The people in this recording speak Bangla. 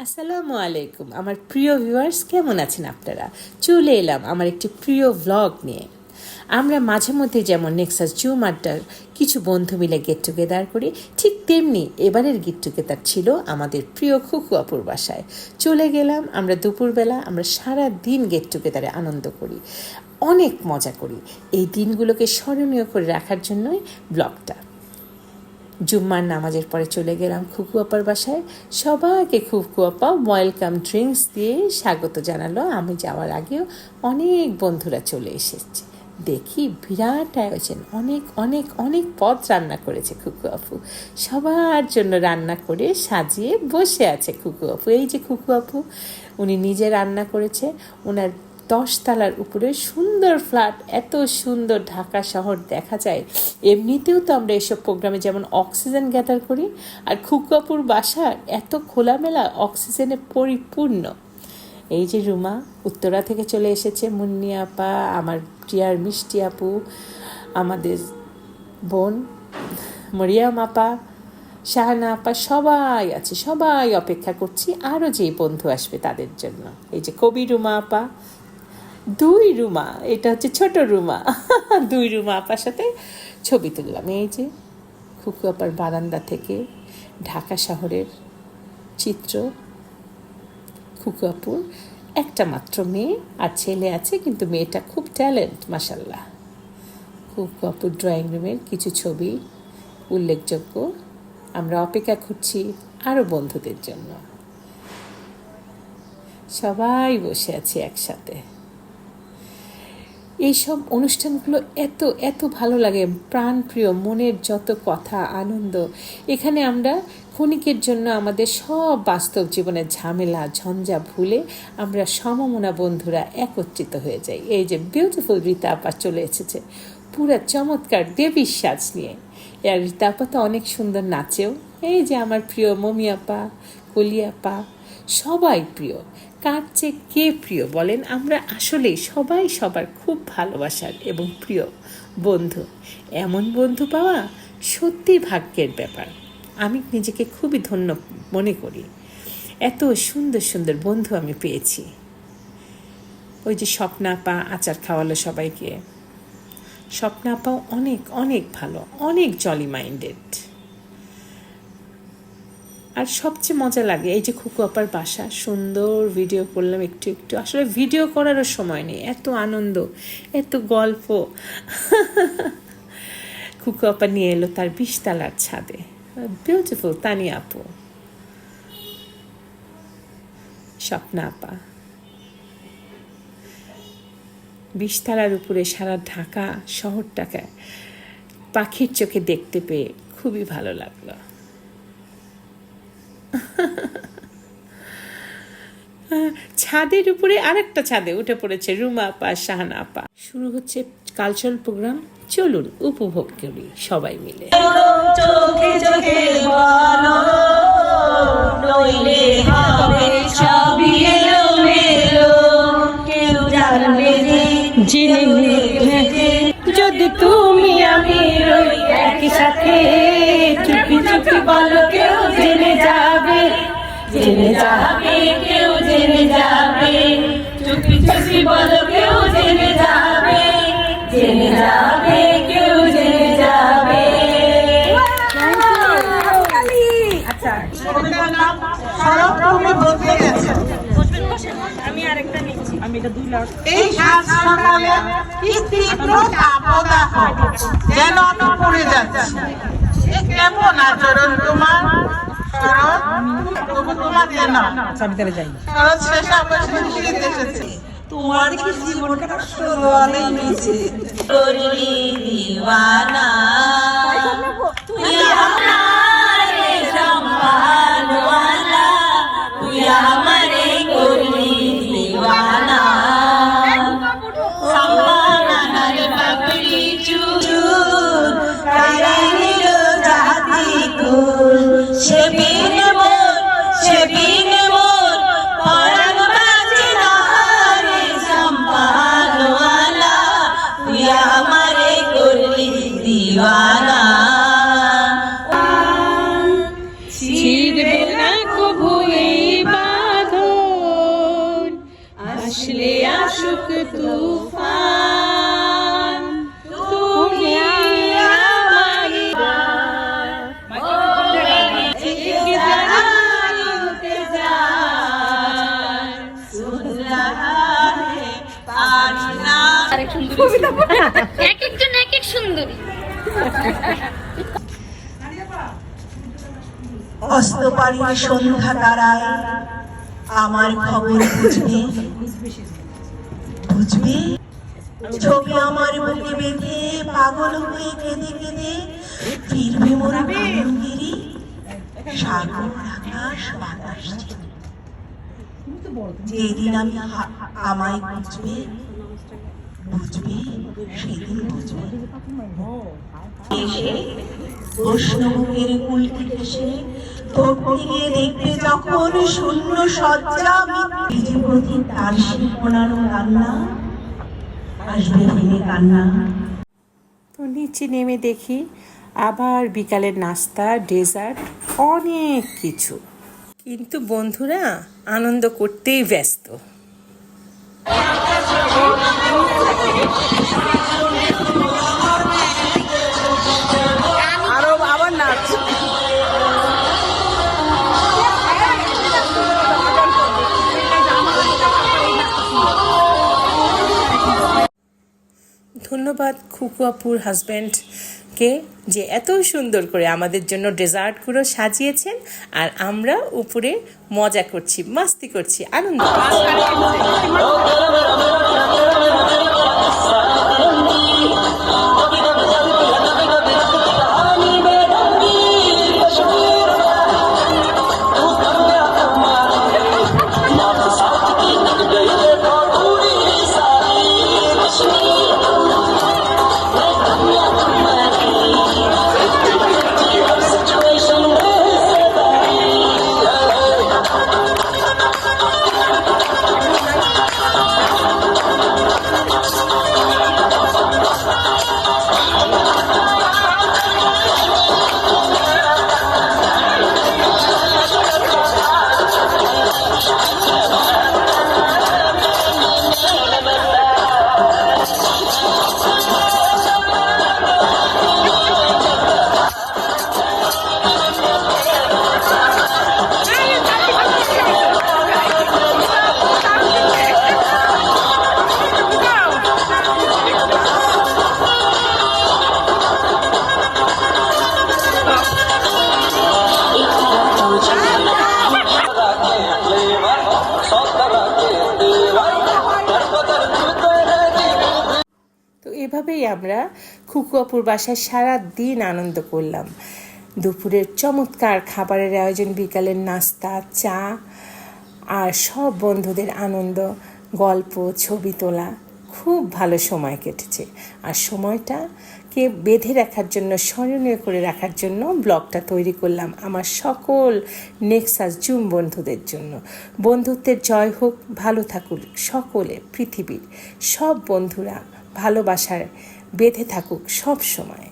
আসসালামু আলাইকুম আমার প্রিয় ভিউয়ার্স, কেমন আছেন আপনারা? চলে এলাম আমার একটি প্রিয় ভ্লগ নিয়ে। আমরা মাঝে মধ্যে যেমন নেক্সাস জুম আড্ডার কিছু বন্ধু মিলে গেট টুগেদার করি, ঠিক তেমনি এবারের গেট টুগেদার ছিল আমাদের প্রিয় খুকু আপুর বাসায়। চলে গেলাম আমরা দুপুরবেলা। আমরা সারা দিন গেট টুগেদারে আনন্দ করি, অনেক মজা করি। এই দিনগুলোকে স্মরণীয় করে রাখার জন্যই ব্লগটা। জুম্মার নামাজের পরে চলে গেলাম খুকু আপার বাসায়। সবাইকে খুকু আপা ওয়েলকাম ড্রিঙ্কস দিয়ে স্বাগত জানালো। আমি যাওয়ার আগেও অনেক বন্ধুরা চলে এসেছে। দেখি বিরাট আয়োজন, অনেক অনেক অনেক পদ রান্না করেছে খুকু আপু। সবার জন্য রান্না করে সাজিয়ে বসে আছে খুকু আপু। এই যে খুকু আপু, উনি নিজে রান্না করেছে। ওনার 10 তলার উপরে সুন্দর ফ্ল্যাট, এত সুন্দর ঢাকা শহর দেখা যায়। এমনিতেও তো আমরা এসব প্রোগ্রামে যেমন অক্সিজেন গ্যাদার করি, আর খুকুপুর বাসা এত খোলামেলা অক্সিজেনে পরিপূর্ণ। এই যে রুমা উত্তরা থেকে চলে এসেছে, মুন্নি আপা, আমার প্রিয়ার মিষ্টি আপু, আমাদের বোন মরিয়াম আপা, শাহানা আপা, সবাই আছে। সবাই অপেক্ষা করছি আরও যেই বন্ধু আসবে তাদের জন্য। এই যে কবি রুমা আপা, 2 রুমা, এটা হচ্ছে ছোট রুমা। 2 রুমা আপার সাথে ছবি তুললাম। এই যে খুকু আপার বারান্দা থেকে ঢাকা শহরের চিত্র। খুকু আপুর একটা মাত্র মেয়ে আর ছেলে আছে, কিন্তু মেয়েটা খুব ট্যালেন্ট মাশাল্লাহ। খুকু আপুর ড্রয়িং রুমের কিছু ছবি উল্লেখযোগ্য। আমরা অপেক্ষা করছি আরও বন্ধুদের জন্য। সবাই বসে আছি একসাথে। এইসব অনুষ্ঠানগুলো এত এত ভালো লাগে, প্রাণপ্রিয়, মনের যত কথা, আনন্দ। এখানে আমরা ক্ষণিকের জন্য আমাদের সব বাস্তব জীবনের ঝামেলা ঝঞ্ঝা ভুলে আমরা সমমনা বন্ধুরা একত্রিত হয়ে যাই। এই যে বিউটিফুল রীতা আপা চলে এসেছে পুরা চমৎকার দেবীর সাজ নিয়ে। আর রীতা আপা তো অনেক সুন্দর নাচেও। এই যে আমার প্রিয় মমি আপা, কলি আপা, সবাই প্রিয়। কার চেয়ে কে প্রিয় বলেন? আমরা আসলেই সবাই সবার খুব ভালোবাসার এবং প্রিয় বন্ধু। এমন বন্ধু পাওয়া সত্যি ভাগ্যের ব্যাপার। আমি নিজেকে খুবই ধন্য মনে করি, এত সুন্দর সুন্দর বন্ধু আমি পেয়েছি। ওই যে স্বপ্না আপা আচার খাওয়ালো সবাইকে। স্বপ্না আপাও অনেক অনেক ভালো, অনেক জলি মাইন্ডেড। আর সবচেয়ে মজা লাগে এই যে খুকু আপার বাসা, সুন্দর ভিডিও করলাম একটু একটু। আসলে ভিডিও করারও সময় নেই, এত আনন্দ, এত গল্প। খুকু আপা নিয়ে এলো তার 20 তলার ছাদে। বিউটিফুল তানিয়া আপু, স্বপ্না আপা। 20 তলার উপরে সারা ঢাকা শহরটাকে পাখির চোখে দেখতে পেয়ে খুবই ভালো লাগলো। ছাদের উপরে আরেকটা ছাদে উঠে পড়েছে রুমা আপা, শাহানা আপা। শুরু হচ্ছে কালচারাল প্রোগ্রাম। চলুন উপভোগ করি সবাই মিলে। চোখে চোখে বলো নইলে হবে সবই এলোমেলো, কেউ জানবে যে যদি তুমি আমি রই একই সাথে, চুপি চুপি বলো কেউ জেনে যাবে, জেনে যাবে, কেউ জেনে যাবে, চুপি চুপি বলো কেউ জেনে যাবে, জেনে যাবে, কেউ জেনে যাবে। এই সাত সকালে তীব্র তাপদাহ যেন আমি পড়ে যাচ্ছি। কেমন আচরণ তোমার শরৎ? তবু তোমার যেন শরৎ শেষ অবশ্যই ফিরিতে এসেছে। তোমার কি জীবনটা সরলে নিয়েছে করলি দিওয়ানা, তুই আমারে সম্ভালওয়ালা, তুই আমারে করলি দিওয়ানা। সম্ভালনার পাপড়ি চুল কাইরা নিল জাতি কুল, সে বিনে মোর, সে বিনে মোর পরাণ বাঁচে না রে সম্ভালওয়ালা, তুই আমারে করলি দিওয়ানা। ছিড়বে না কবু এই তুফান তুমি আমারই এক একজন এক এক সুন্দরী। অস্তপাড়ির সন্ধ্যা তারায় আমার খবর বুঝবে বুঝবে ছবি আমার বুকে বেঁধে পাগল হয়ে কেঁদে কেঁদে ফিরবে মোরা কানগিরি সাগর আকাশ বাতাস যেদিন আমি আমায় বুঝবে বুঝবে সেদিন বুঝবে এসে বৈষ্ণবের কুলটি ঘেসে গিয়ে দেখবে যখন শূন্য সজ্জা ভিজে প্রতি তার শিল্পনারও কান্না আসবে ফিরে কান্না। তো নিচে নেমে দেখি আবার বিকালের নাস্তা, ডেজার্ট, অনেক কিছু। কিন্তু বন্ধুরা আনন্দ করতেই ব্যস্ত। ধন্যবাদ খুকু আপুর হাজব্যান্ডকে যে এত সুন্দর করে আমাদের জন্য ডেজার্টগুলো সাজিয়েছেন, আর আমরা উপরে মজা করছি, মাস্তি করছি, আনন্দ এভাবেই আমরা খুকু আপুর বাসায় সারা দিন আনন্দ করলাম। দুপুরের চমৎকার খাবারের আয়োজন, বিকালের নাস্তা, চা, আর সব বন্ধুদের আনন্দ, গল্প, ছবি তোলা, খুব ভালো সময় কেটেছে। আর সময়টাকে বেঁধে রাখার জন্য, স্মরণীয় করে রাখার জন্য ব্লগটা তৈরি করলাম আমার সকল নেক্সাস জুম বন্ধুদের জন্য। বন্ধুত্বের জয় হোক, ভালো থাকুক সকলে, পৃথিবীর সব বন্ধুরা ভালোবাসার বেঁধে থাকুক সব সময়।